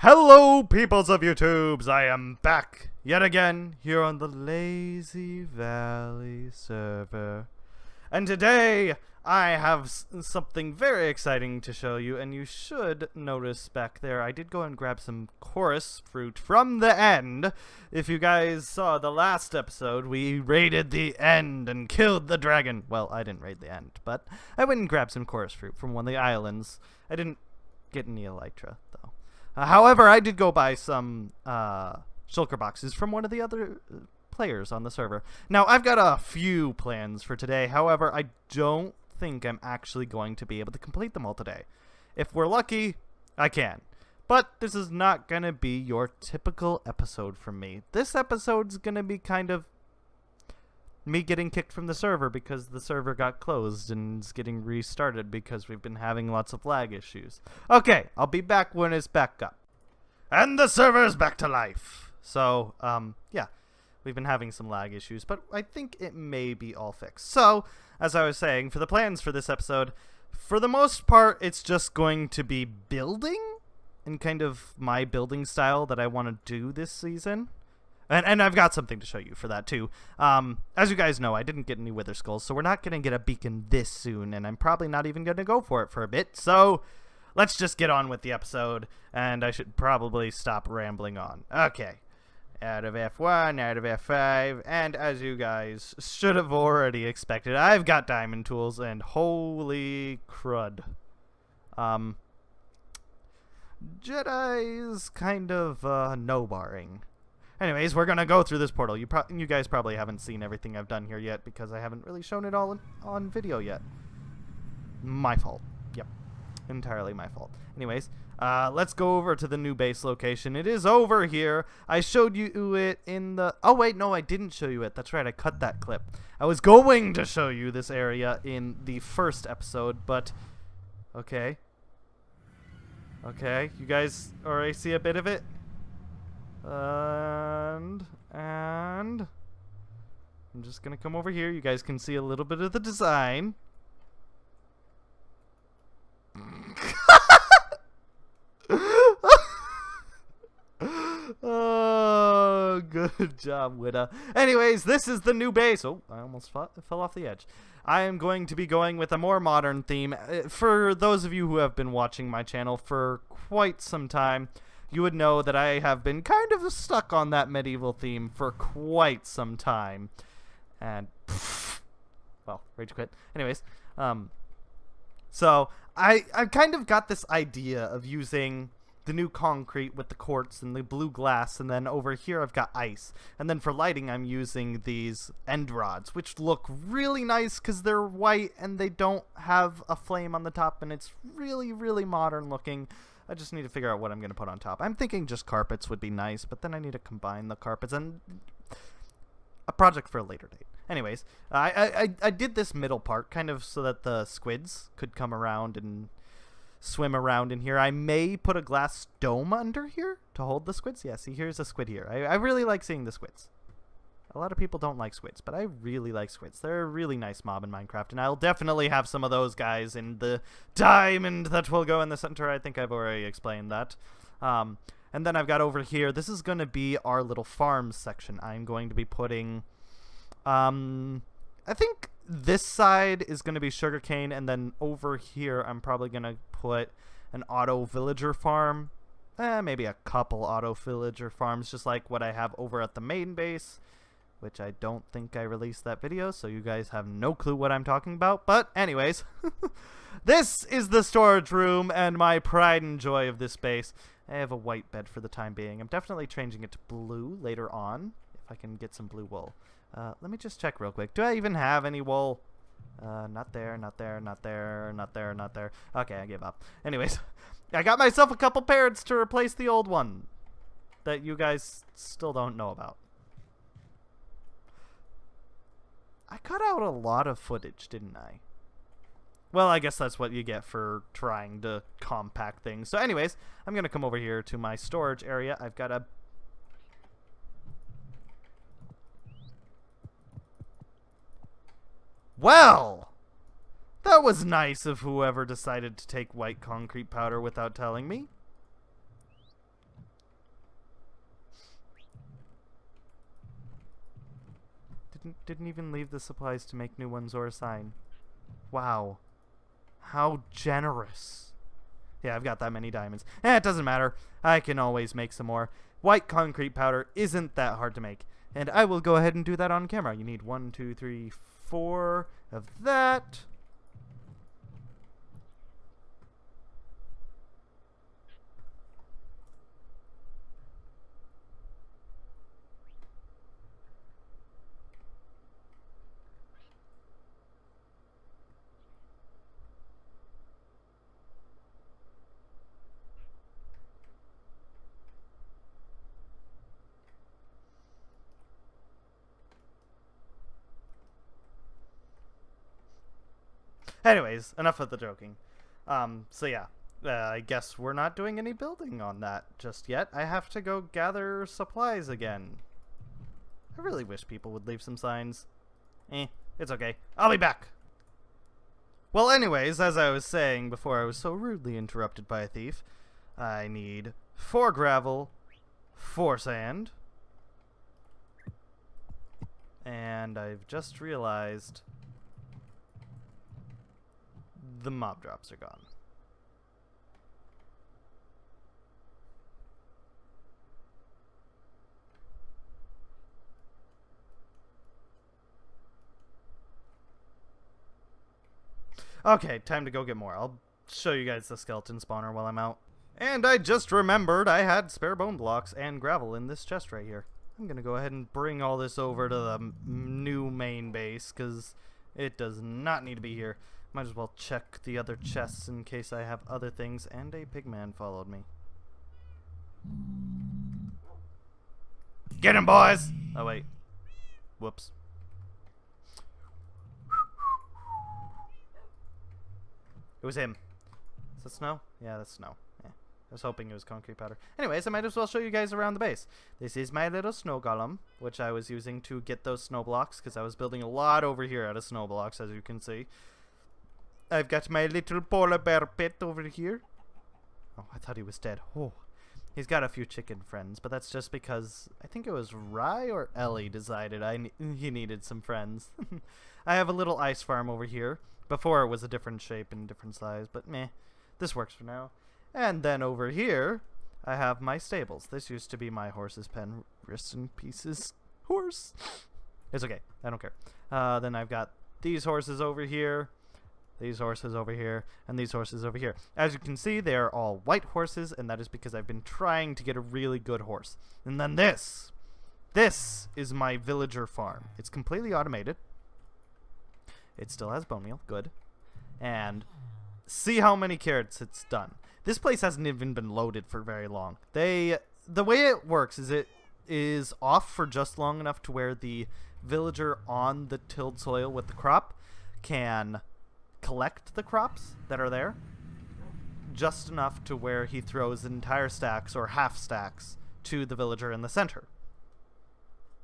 Hello, peoples of YouTubes! I am back yet again here on the Lazee Valley server. And today, I have something very exciting to show you, and you should notice back there, I did go and grab some chorus fruit from the end. If you guys saw the last episode, we raided the end and killed the dragon. Well, I didn't raid the end, but I went and grabbed some chorus fruit from one of the islands. I didn't get any elytra, though. However, I did go buy some shulker boxes from one of the other players on the server. Now, I've got a few plans for today. However, I don't think I'm actually going to be able to complete them all today. If we're lucky, I can. But this is not going to be your typical episode from me. This episode's going to be kind of me getting kicked from the server because the server got closed and is getting restarted because we've been having lots of lag issues. Okay, I'll be back when it's back up. And the server's back to life. So, yeah, we've been having some lag issues, but I think it may be all fixed. So, as I was saying, for the plans for this episode, for the most part, it's just going to be building in kind of my building style that I want to do this season. And I've got something to show you for that, too. As you guys know, I didn't get any wither skulls, so we're not going to get a beacon this soon, and I'm probably not even going to go for it for a bit. So, let's just get on with the episode, and I should probably stop rambling on. Okay. Out of F1, out of F5, and as you guys should have already expected, I've got diamond tools, and holy crud. Jedi's kind of, no-barring. Anyways, we're gonna go through this portal. You guys probably haven't seen everything I've done here yet because I haven't really shown it all on video yet. My fault. Yep. Entirely my fault. Anyways, let's go over to the new base location. It is over here. I showed you it in the... Oh, wait, no, I didn't show you it. That's right, I cut that clip. I was going to show you this area in the first episode, but... Okay. Okay, you guys already see a bit of it? And I'm just gonna come over here. You guys can see a little bit of the design. Oh, good job, Witta. Anyways, this is the new base. Oh, I almost fell off the edge. I am going to be going with a more modern theme. For those of you who have been watching my channel for quite some time, you would know that I have been kind of stuck on that medieval theme for quite some time. And, well, rage quit. Anyways, so I've kind of got this idea of using the new concrete with the quartz and the blue glass, and then over here I've got ice. And then for lighting, I'm using these end rods, which look really nice because they're white and they don't have a flame on the top, and it's really, really modern looking. I just need to figure out what I'm going to put on top. I'm thinking just carpets would be nice, but then I need to combine the carpets and a project for a later date. Anyways, I did this middle part kind of so that the squids could come around and swim around in here. I may put a glass dome under here to hold the squids. Yeah, see, here's a squid here. I really like seeing the squids. A lot of people don't like squids, but I really like squids. They're a really nice mob in Minecraft, and I'll definitely have some of those guys in the diamond that will go in the center. I think I've already explained that. And then I've got over here, this is going to be our little farm section. I'm going to be putting, I think this side is going to be sugarcane, and then over here I'm probably going to put an auto villager farm. Maybe a couple auto villager farms, just like what I have over at the main base, which I don't think I released that video, so you guys have no clue what I'm talking about. But anyways, this is the storage room and my pride and joy of this base. I have a white bed for the time being. I'm definitely changing it to blue later on, if I can get some blue wool. Let me just check real quick. Do I even have any wool? Not there, not there, not there, not there, not there. Okay, I give up. Anyways, I got myself a couple parrots to replace the old one that you guys still don't know about. I cut out a lot of footage, didn't I? Well, I guess that's what you get for trying to compact things. So anyways, I'm going to come over here to my storage area. I've got a... Well, that was nice of whoever decided to take white concrete powder without telling me. didn't even leave the supplies to make new ones or a sign. Wow. How generous. Yeah, I've got that many diamonds. It doesn't matter. I can always make some more. White concrete powder isn't that hard to make. And I will go ahead and do that on camera. You need 1, 2, 3, 4 of that. Anyways, enough of the joking. So yeah, I guess we're not doing any building on that just yet. I have to go gather supplies again. I really wish people would leave some signs. It's okay. I'll be back. Well, anyways, as I was saying before I was so rudely interrupted by a thief, I need 4 gravel, 4 sand, and I've just realized the mob drops are gone. Okay, time to go get more. I'll show you guys the skeleton spawner while I'm out. And I just remembered I had spare bone blocks and gravel in this chest right here. I'm gonna go ahead and bring all this over to the new main base, because it does not need to be here. Might as well check the other chests in case I have other things. And a pigman followed me. Get him, boys! Oh, wait. Whoops. It was him. Is that snow? Yeah, that's snow. Yeah. I was hoping it was concrete powder. Anyways, I might as well show you guys around the base. This is my little snow golem, which I was using to get those snow blocks, because I was building a lot over here out of snow blocks, as you can see. I've got my little polar bear pet over here. Oh, I thought he was dead. Oh, he's got a few chicken friends, but that's just because I think it was Rye or Ellie decided he needed some friends. I have a little ice farm over here. Before it was a different shape and different size, but meh, this works for now. And then over here, I have my stables. This used to be my horse's pen. Rest in pieces, horse. It's okay, I don't care. Then I've got these horses over here. These horses over here, and these horses over here. As you can see, they are all white horses, and that is because I've been trying to get a really good horse. And then this is my villager farm. It's completely automated. It still has bone meal, good. And see how many carrots it's done. This place hasn't even been loaded for very long. The way it works is it is off for just long enough to where the villager on the tilled soil with the crop can collect the crops that are there just enough to where he throws entire stacks or half stacks to the villager in the center,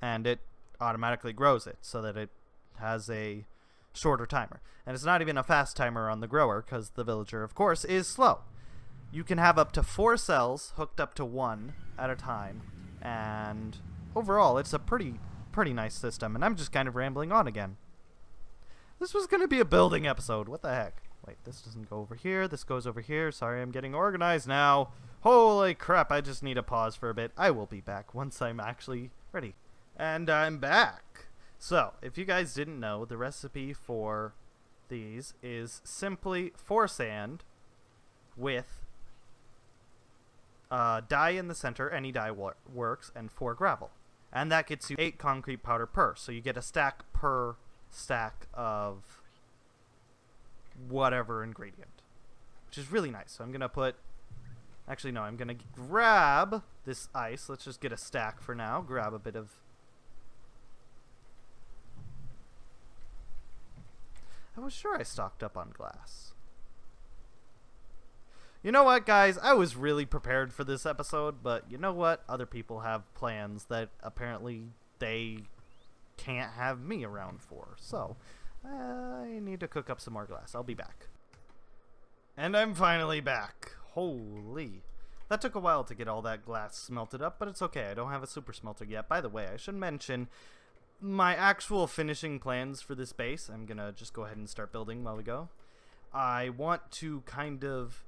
and it automatically grows it so that it has a shorter timer. And it's not even a fast timer on the grower, because the villager, of course, is slow. You can have up to 4 cells hooked up to 1 at a time, and overall it's a pretty nice system. And I'm just kind of rambling on again. This was going to be a building episode. What the heck? Wait, this doesn't go over here. This goes over here. Sorry, I'm getting organized now. Holy crap, I just need a pause for a bit. I will be back once I'm actually ready. And I'm back. So, if you guys didn't know, the recipe for these is simply 4 sand with dye in the center. Any dye works, and 4 gravel. And that gets you 8 concrete powder per. So you get a stack per stack of whatever ingredient, which is really nice. So I'm gonna put, actually no, I'm gonna grab this ice. Let's just get a stack for now. Grab a bit of, I was sure I stocked up on glass. You know what, guys? I was really prepared for this episode, but you know what? Other people have plans that apparently they can't have me around for. So, I need to cook up some more glass. I'll be back. And I'm finally back. Holy. That took a while to get all that glass smelted up, but it's okay. I don't have a super smelter yet. By the way, I should mention, my actual finishing plans for this base, I'm gonna just go ahead and start building while we go. I want to kind of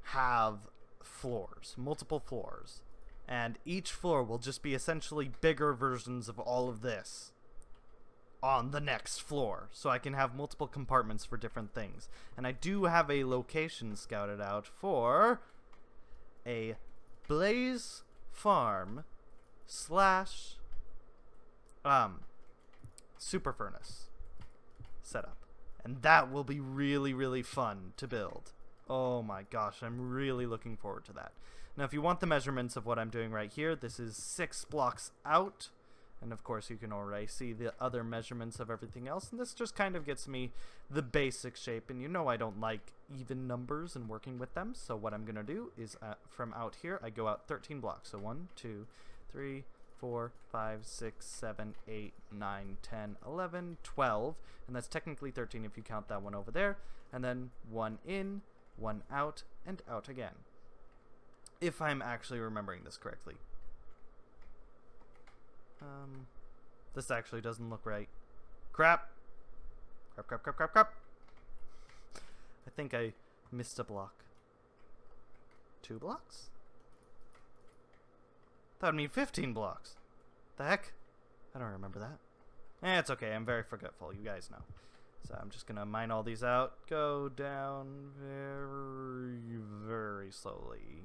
have floors, multiple floors, and each floor will just be essentially bigger versions of all of this on the next floor, so I can have multiple compartments for different things. And I do have a location scouted out for a blaze farm slash super furnace setup, and that will be really fun to build. Oh my gosh, I'm really looking forward to that. Now if you want the measurements of what I'm doing right here, this is 6 blocks out, and of course you can already see the other measurements of everything else, and this just kind of gets me the basic shape. And you know I don't like even numbers and working with them, so what I'm gonna do is from out here I go out 13 blocks. So 1, 2, 3, 4, 5, 6, 7, 8, 9, 10, 11, 12, and that's technically 13 if you count that one over there, and then 1 in, 1 out, and out again, if I'm actually remembering this correctly. This actually doesn't look right. Crap. I think I missed a block. 2 blocks? That would mean 15 blocks. The heck? I don't remember that. It's okay, I'm very forgetful, you guys know. So I'm just gonna mine all these out, go down very slowly.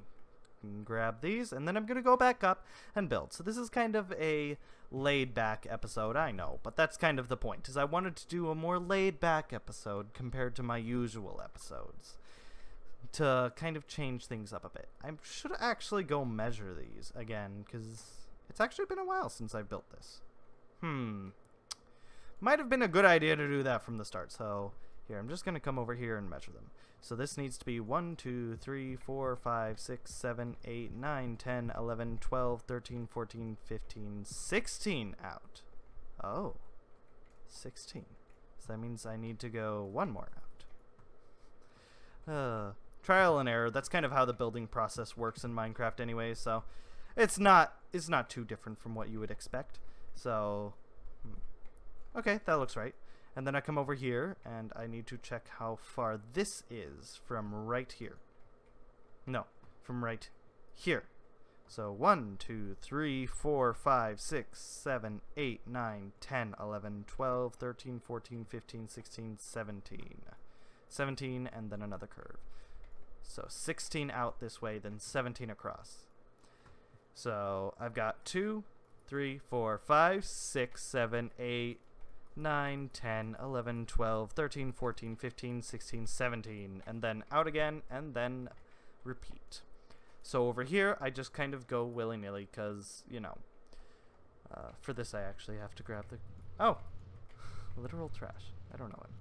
Grab these, and then I'm gonna go back up and build. So this is kind of a laid back episode, I know, but that's kind of the point, is I wanted to do a more laid back episode compared to my usual episodes, to kind of change things up a bit. I should actually go measure these again, because it's actually been a while since I built this. Might have been a good idea to do that from the start. So here, I'm just going to come over here and measure them. So this needs to be 1, 2, 3, 4, 5, 6, 7, 8, 9, 10, 11, 12, 13, 14, 15, 16 out. Oh, 16. So that means I need to go 1 more out. Trial and error. That's kind of how the building process works in Minecraft anyway, so it's not too different from what you would expect. So okay, that looks right. And then I come over here and I need to check how far this is from right here. No, from right here. So 1, 2, 3, 4, 5, 6, 7, 8, 9, 10, 11, 12, 13, 14, 15, 16, 17. 17 and then another curve. So 16 out this way, then 17 across. So I've got 2, 3, 4, 5, 6, 7, 8, 9, 10, 11, 12, 13, 14, 15, 16, 17, and then out again, and then repeat. So over here, I just kind of go willy-nilly, because, you know, for this I actually have to grab the... Oh! Literal trash. I don't know him.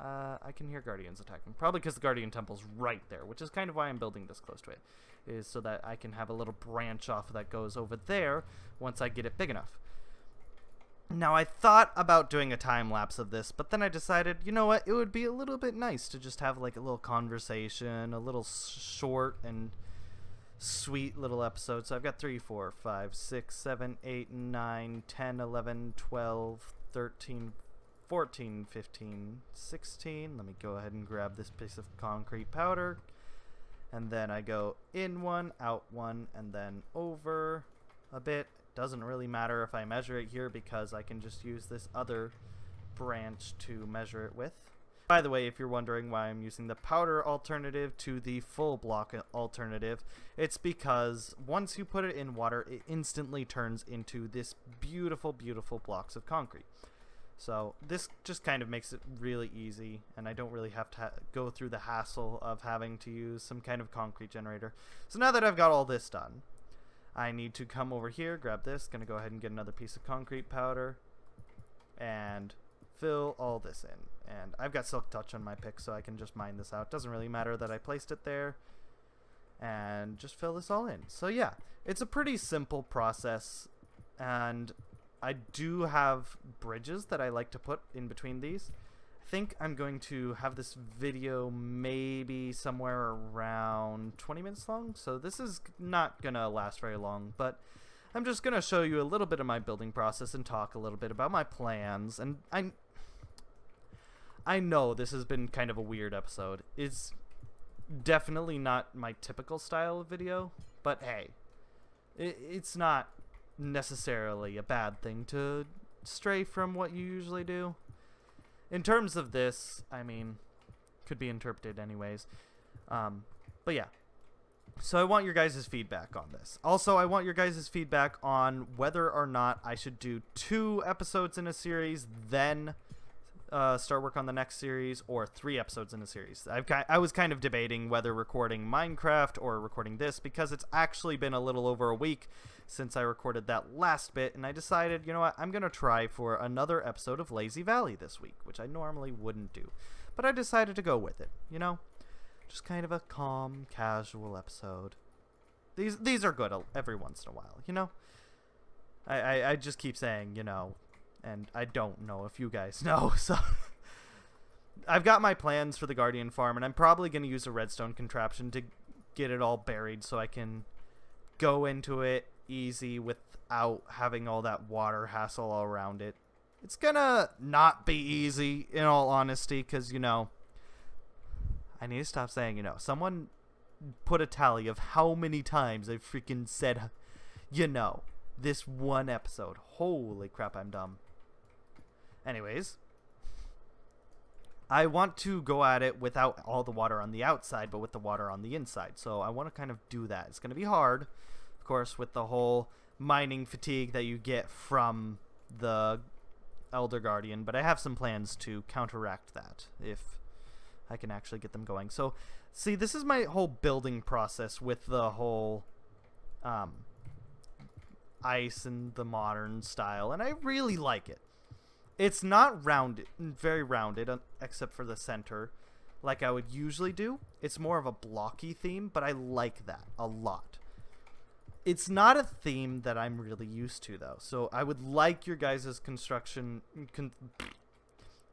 I can hear guardians attacking. Probably because the guardian temple's right there, which is kind of why I'm building this close to it, is so that I can have a little branch off that goes over there once I get it big enough. Now, I thought about doing a time lapse of this, but then I decided, you know what, it would be a little bit nice to just have like a little conversation, a little short and sweet little episode. So I've got 3, 4, 5, 6, 7, 8, 9, 10, 11, 12, 13, 14, 15, 16. Let me go ahead and grab this piece of concrete powder. And then I go in 1, out 1, and then over a bit. Doesn't really matter if I measure it here because I can just use this other branch to measure it with. By the way, if you're wondering why I'm using the powder alternative to the full block alternative, it's because once you put it in water, it instantly turns into this beautiful, beautiful blocks of concrete. So this just kind of makes it really easy, and I don't really have to go through the hassle of having to use some kind of concrete generator. So now that I've got all this done, I need to come over here, grab this, gonna go ahead and get another piece of concrete powder, and fill all this in. And I've got Silk Touch on my pick, so I can just mine this out. Doesn't really matter that I placed it there. And just fill this all in. So yeah, it's a pretty simple process, and I do have bridges that I like to put in between these. I think I'm going to have this video maybe somewhere around 20 minutes long, so this is not gonna last very long, but I'm just going to show you a little bit of my building process and talk a little bit about my plans. And I know this has been kind of a weird episode. It's definitely not my typical style of video, but hey, it's not necessarily a bad thing to stray from what you usually do. In terms of this, I mean, could be interpreted anyways. But yeah. So I want your guys' feedback on this. Also, I want your guys' feedback on whether or not I should do 2 episodes in a series, then start work on the next series, or 3 episodes in a series. I was kind of debating whether recording Minecraft or recording this, because it's actually been a little over a week since I recorded that last bit, and I decided, you know what, I'm going to try for another episode of Lazee Valley this week, which I normally wouldn't do. But I decided to go with it, you know? Just kind of a calm, casual episode. These are good every once in a while, you know? I just keep saying, you know, and I don't know if you guys know, so... I've got my plans for the Guardian farm, and I'm probably going to use a redstone contraption to get it all buried so I can go into it easy without having all that water hassle all around it. It's gonna not be easy, in all honesty, because, you know... I need to stop saying, you know. Someone put a tally of how many times I've freaking said, you know, this one episode. Holy crap, I'm dumb. Anyways, I want to go at it without all the water on the outside, but with the water on the inside. So I want to kind of do that. It's going to be hard, of course, with the whole mining fatigue that you get from the Elder Guardian, but I have some plans to counteract that if I can actually get them going. So, see, this is my whole building process with the whole ice and the modern style, and I really like it. It's not rounded, very rounded, except for the center, like I would usually do. It's more of a blocky theme, but I like that a lot. It's not a theme that I'm really used to, though, so I would like your guys'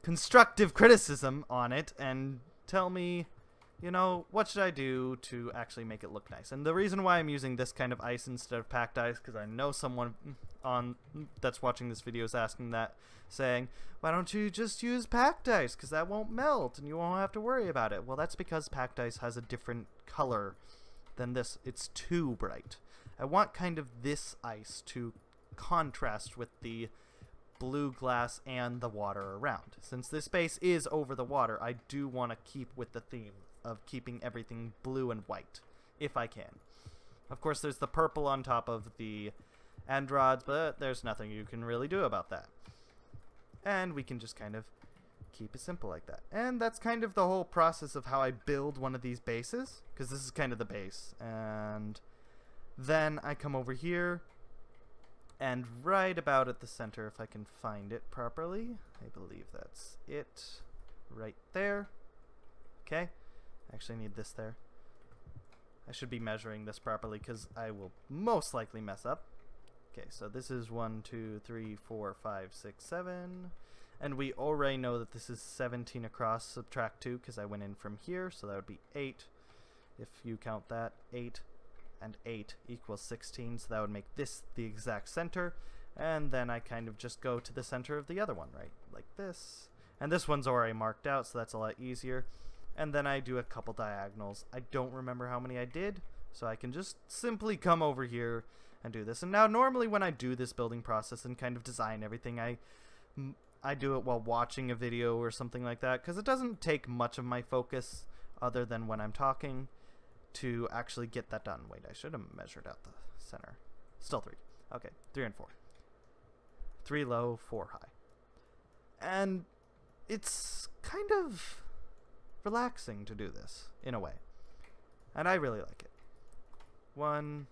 constructive criticism on it, and tell me, you know, what should I do to actually make it look nice. And the reason why I'm using this kind of ice instead of packed ice, because I know someone that's watching this video is asking that, saying, why don't you just use packed ice, because that won't melt and you won't have to worry about it. Well, that's because packed ice has a different color than this. It's too bright. I want kind of this ice to contrast with the blue glass and the water around. Since this base is over the water, I do want to keep with the theme of keeping everything blue and white, if I can. Of course, there's the purple on top of the end rods, but there's nothing you can really do about that. And we can just kind of keep it simple like that. And that's kind of the whole process of how I build one of these bases, because this is kind of the base. And then I come over here, and right about at the center, if I can find it properly, I believe that's it, right there. Okay, actually need this there. I should be measuring this properly because I will most likely mess up. Okay, so this is 1, 2, 3, 4, 5, 6, 7. And we already know that this is 17 across, subtract 2, because I went in from here, so that would be 8. If you count that, 8 and 8 equals 16, so that would make this the exact center. And then I kind of just go to the center of the other one, right? Like this. And this one's already marked out, so that's a lot easier. And then I do a couple diagonals. I don't remember how many I did, so I can just simply come over here and do this. And now normally when I do this building process and kind of design everything, I do it while watching a video or something like that, because it doesn't take much of my focus other than when I'm talking to actually get that done. Wait, I should have measured out the center. Still 3. Okay, 3 and 4. 3 low, 4 high. And it's kind of relaxing to do this, in a way. And I really like it. 1...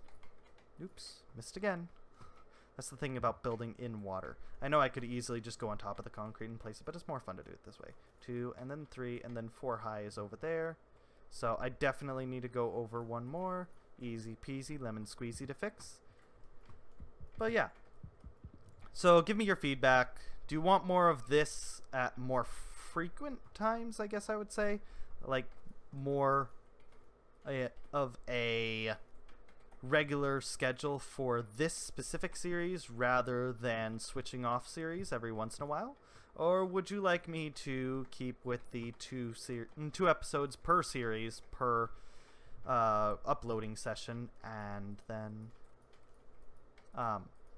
Oops, missed again. That's the thing about building in water. I know I could easily just go on top of the concrete and place it, but it's more fun to do it this way. 2, and then 3, and then 4 high is over there. So I definitely need to go over one more. Easy peasy, lemon squeezy to fix. But yeah. So give me your feedback. Do you want more of this at more frequent times, I guess I would say? Like more of a regular schedule for this specific series rather than switching off series every once in a while? Or would you like me to keep with the two episodes per series per uploading session, and then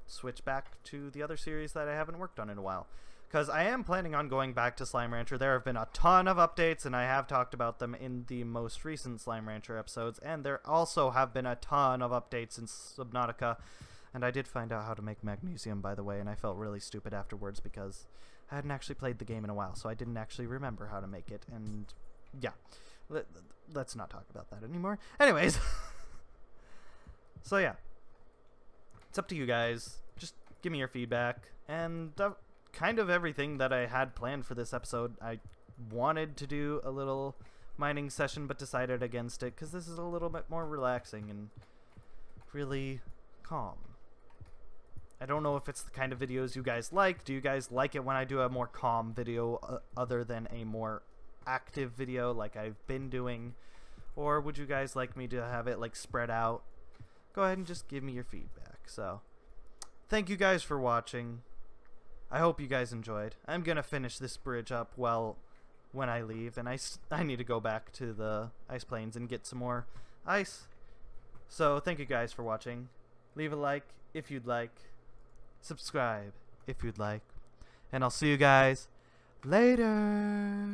switch back to the other series that I haven't worked on in a while? Because I am planning on going back to Slime Rancher. There have been a ton of updates, and I have talked about them in the most recent Slime Rancher episodes. And there also have been a ton of updates in Subnautica. And I did find out how to make magnesium, by the way, and I felt really stupid afterwards because I hadn't actually played the game in a while, so I didn't actually remember how to make it. And yeah, let's not talk about that anymore. Anyways, so yeah, it's up to you guys. Just give me your feedback. And kind of everything that I had planned for this episode. I wanted to do a little mining session, but decided against it because this is a little bit more relaxing and really calm. I don't know if it's the kind of videos you guys like. Do you guys like it when I do a more calm video other than a more active video like I've been doing? Or would you guys like me to have it like spread out? Go ahead and just give me your feedback. So, thank you guys for watching. I hope you guys enjoyed. I'm gonna finish this bridge up when I leave, and I need to go back to the ice plains and get some more ice. So thank you guys for watching. Leave a like if you'd like. Subscribe if you'd like. And I'll see you guys later.